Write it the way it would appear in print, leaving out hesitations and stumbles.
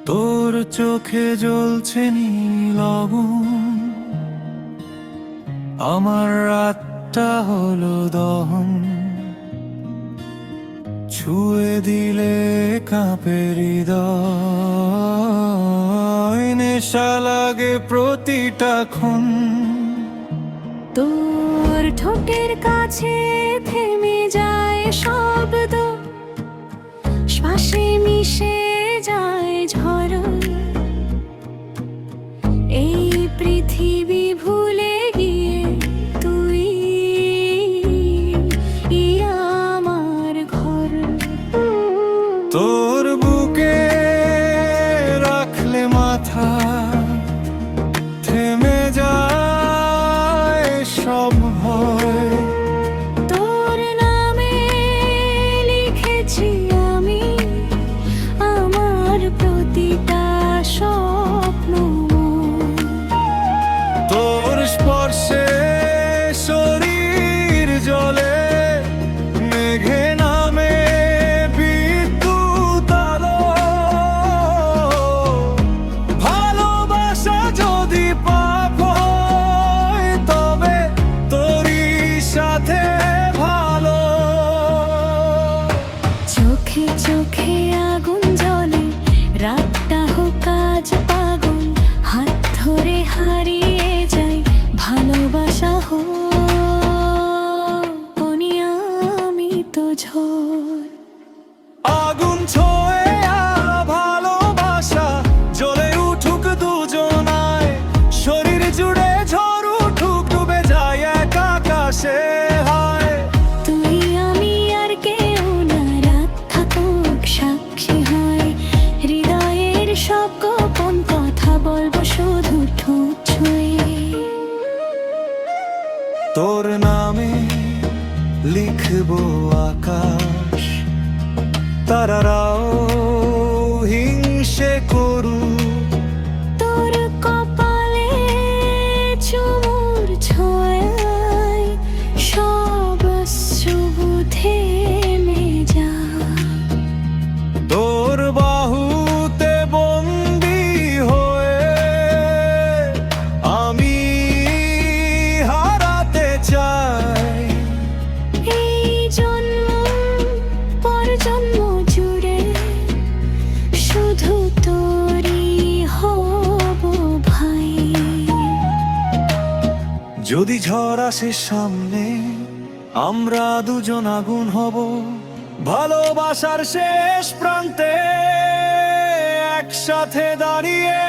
তোর চোখে জ্বলছে নীল আগুন, আমার রাতটা হলো দহন। ছুঁয়ে দিলে কাঁপে হৃদয়, নেশা লাগে প্রতিটা ক্ষণ। তোর ঠোঁটের কাছে থেমে যায় শব্দ, শ্বাসে মিশে যায় ঝড়। এই পৃথিবী ভুলে গিয়ে তুই আমার ঘর। তোর বুকে রাখলে মাথা, থেমে যায় সব ভয়। তোর নামে লিখেছি আমি আমার প্রতিটা স্বপ্ন। তোর স্পর্শে শরীর জ্বলে, মেঘে নামে বিদ্যুৎ আলো। ভালোবাসা যদি পাপ হয়, তবে তোরই সাথে ভালো। চোখে চোখে আগুন জ্বলে, রাতটা হোক আজ পাগল। হাত ধরে হারিয়ে যাই ভালোবাসা হনি আমি তো ঝড়। আগুন ছোঁয়ে ভালোবাসা জ্বলে উঠুক দুজনায়, শরীর জুড়ে ঝড় উঠুক, ডুবে যায় এক আকাশে। হায় তুই আমি আর কেউ না, রাত থাকুক সাক্ষী হয়। হৃদয়ের সব গোপন কথা বলবো শুধু ঠোঁট ছুঁয়ে। তোর নামে লিখবো আকাশ, তারারাও হিংসে করুক। তোর কপালে চুমুর ছোঁয়ায় সব শুভ থেমে যায়। তোর বাহুতে বন্দি হয়ে আমি হারাতে চাই। এই জন্ম পর জন্ম জুড়ে শুধু তোরই হব ভাই। যদি ঝড় আসে সামনে, আমরা দুজন আগুন হব। ভালোবাসার শেষ প্রান্তে একসাথে দাঁড়িয়ে